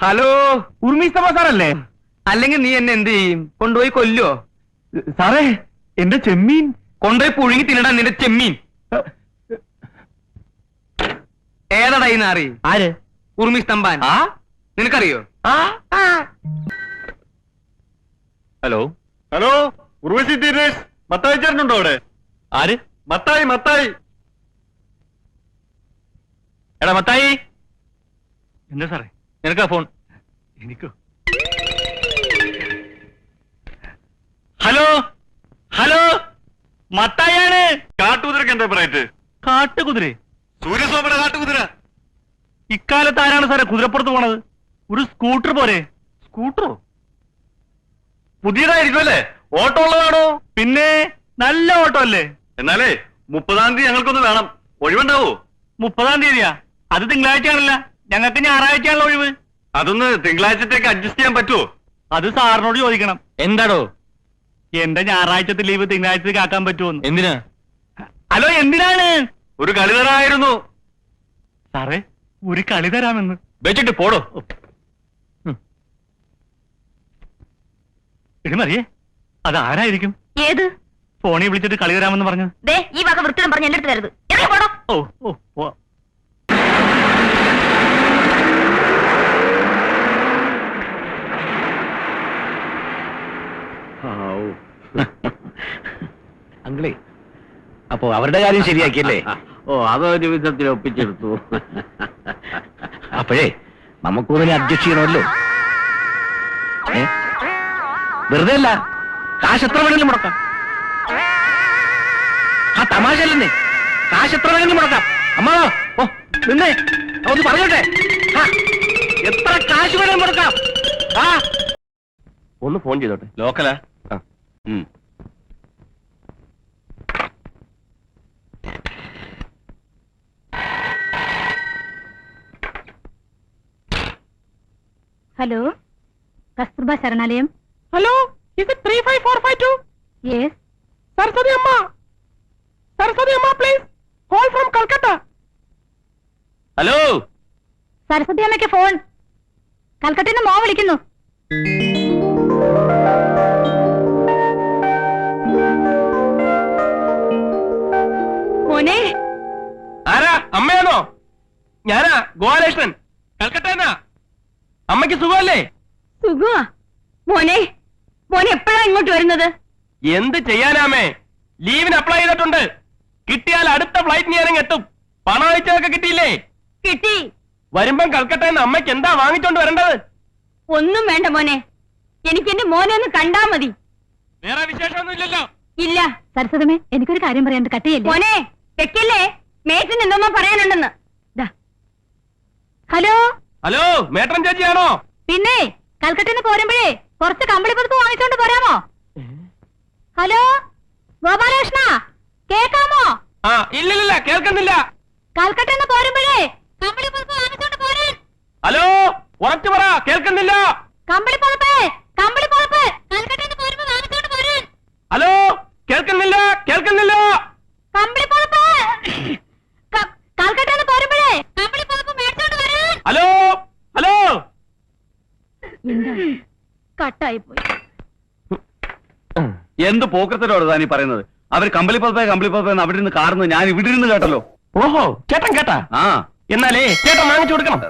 Hello, ഉർമിസ്തഫ സാറല്ലേ? അല്ലെങ്കിൽ നീ എന്നെ എന്ത് ചെയ്യും? കൊണ്ടുപോയി കൊല്ലോ? സാറേ, എന്റെ ചെമ്മീൻ കൊണ്ടുപോയി പുഴുങ്ങി തിന്നടാ നിന്റെ ചെമ്മീൻ. ഏതടാ ഈ നാറി? ആര്? ഉർമിസ്തംബാൻ. നിനക്കറിയോ? ഹലോ ഹലോ, ഉർവശി ദിനേശ്, മത്തായി ചേട്ടനുണ്ടോ അവിടെ? ആര്? മത്തായി മത്തായി. എടാ മത്തായി. എന്താ സാറേ? നിനക്കാ ഫോൺ? എനിക്കോ? ഹലോ ഹലോ, മത്തായാണ്. കാട്ടുകുതിരക്ക് എന്താ പറയറ്റ്? കാട്ടുകുതിര? സൂര്യസോമയുടെ കാട്ടുകുതിര. ഇക്കാലത്ത് ആരാണ് സാറേ കുതിരപ്പുറത്ത് പോണത്? ഒരു സ്കൂട്ടർ പോരെ? സ്കൂട്ടറോ? പുതിയതായിരിക്കും അല്ലേ? ഓട്ടോ ഉള്ളതാണോ? പിന്നെ നല്ല ഓട്ടോ അല്ലേ? എന്നാലേ 30-ാം തീയതി ഞങ്ങൾക്കൊന്ന് വേണം. ഒഴിവുണ്ടാവോ? 30-ാം തീയതിയാ? അത് തിങ്കളാഴ്ചയാണല്ല, ഞങ്ങൾക്ക് ഞായറാഴ്ചയാണല്ലോ ഒഴിവ്. അതൊന്ന് തിങ്കളാഴ്ചത്തേക്ക് അഡ്ജസ്റ്റ് ചെയ്യാൻ പറ്റുമോ? അത് സാറിനോട് ചോദിക്കണം. എന്താടോ? എന്റെ ഞായറാഴ്ചത്തെ ലീവ് തിങ്കളാഴ്ചത്തേക്ക് ആക്കാൻ പറ്റുമോ? എന്തിനാ? ഹലോ, എന്തിനാണ്? ഒരു കളി തരായിരുന്നു. സാറേ, ഒരു കളി തരാമെന്ന്. വെച്ചിട്ട് പോടോ. എടി മറിയേ, അത് ആരായിരിക്കും? ഏത്? ഫോണിൽ വിളിച്ചിട്ട് കളി തരാമെന്ന് പറഞ്ഞു. ദേ, ഈ വക വൃത്തിയും പറഞ്ഞ് എന്റെ അടുത്ത് തരുത്. എവിടെ പോടോ? ഓ. അങ്കിളേ, അപ്പോ അവരുടെ കാര്യം ശരിയാക്കിയല്ലേ? ഓ, അതൊരു വിധത്തിൽ ഒപ്പിച്ചെടുത്തു. അപ്പോഴേ നമുക്കൊന്നിനെ അഡ്ജസ്റ്റ് ചെയ്യണമല്ലോ. വെറുതെ അല്ല, കാശ് എത്ര വേണമെങ്കിലും മുടക്കാം. ആ തമാശ അല്ലെന്നേ, കാശ് എത്ര വേണമെങ്കിലും മുടക്കാം. അമ്മ ഓ നിന്നേ, ഒന്ന് പറഞ്ഞോട്ടെ. എത്ര കാശ് വേണമെങ്കിലും മുടക്കാം. ഒന്ന് ഫോൺ ചെയ്തോട്ടെ. ലോക്കലാ? ഹലോ, കസ്തൂർബ ശരണാലയം. ഹലോ, ഇത് 35452? Yes. Saraswathi Amma please, call from Calcutta. Hello, Saraswathi അമ്മയ്ക്ക് ഫോൺ. കൽക്കട്ടയിൽ നിന്ന് മോ വിളിക്കുന്നു. മോനെ. ആരാ? അമ്മയാണോ? ഞാനാ, ഗോപാലകൃഷ്ണൻ, കൽക്കട്ട. അമ്മയ്ക്ക് സുഖമല്ലേ? സുഖമാ. മോനെ എപ്പോഴാ ഇങ്ങോട്ട് വരുന്നത്? എന്ത് ചെയ്യാനാമേ, ലീവിന് അപ്ലൈ ചെയ്തിട്ടുണ്ട്. കിട്ടിയാൽ അടുത്ത ഫ്ലൈറ്റ് ഞാനും എത്തും. പണം അയച്ചതൊക്കെ കിട്ടിയില്ലേ? കിട്ടി. വരുമ്പം കൽക്കട്ടയിൽ നിന്ന് അമ്മയ്ക്ക് എന്താ വാങ്ങിച്ചോണ്ട് വരേണ്ടത്? ഒന്നും വേണ്ട മോനെ, എനിക്ക് എന്റെ മോനെ ഒന്ന് കണ്ടാ മതി. വേറെ വിശേഷമൊന്നും ഇല്ലല്ലോ? ഇല്ല. സരസ്വതമേ, എനിക്കൊരു കാര്യം പറയാൻ കട്ടിയല്ലേ? മോനെ വെക്കല്ലേ, മേറ്റിന് എന്തോന്നോ പറയാനുണ്ടെന്ന്. ഹലോ ഹലോ, മേട്രൻ ചേച്ചിയാണോ? പിന്നെ കൽക്കട്ടയിൽ നിന്ന് പോരുമ്പോഴേ കുറച്ച് കമ്പിളി പുതുപ്പ് വാങ്ങിച്ചോണ്ട് പോരാമോ? ഹലോ ഗോപാലകൃഷ്ണ, കേക്കാമോ? ഇല്ലില്ല, കേൾക്കുന്നില്ല. കൽക്കട്ടയിൽ നിന്ന് പോരുമ്പോഴേ കമ്പിളി പുതുപ്പ് വാങ്ങിച്ചോണ്ട് പോരാൻ. ഹലോ, ഉറച്ചു പറ, കേൾക്കുന്നില്ല. കമ്പിളി പുതുപ്പ് കൽക്കട്ടയിൽ നിന്ന് പോരുമ്പോ വാങ്ങിച്ചോണ്ട് പോരാൻ. ഹലോ, കേൾക്കുന്നില്ല. കമ്പിളി പുതുപ്പ് കൽക്കട്ടയിൽ നിന്ന് പോരുമ്പോഴേ കമ്പിളി പുതുപ്പ് മേടിച്ചോണ്ട് വരാൻ. ഹലോ. കട്ടായി പോയി. എന്ത് പോക്കത്തിലോട് താനീ പറയുന്നത്? അവർ കമ്പിളി പതപ്പേ അവിടെ ഇരുന്ന് കാർന്ന് ഞാൻ ഇവിടെ ഇരുന്ന് കേട്ടല്ലോ. ഓഹോ, ചേട്ടൻ കേട്ടാ? എന്നാലേ ചേട്ടൻ വാങ്ങിച്ചു കൊടുക്കണം.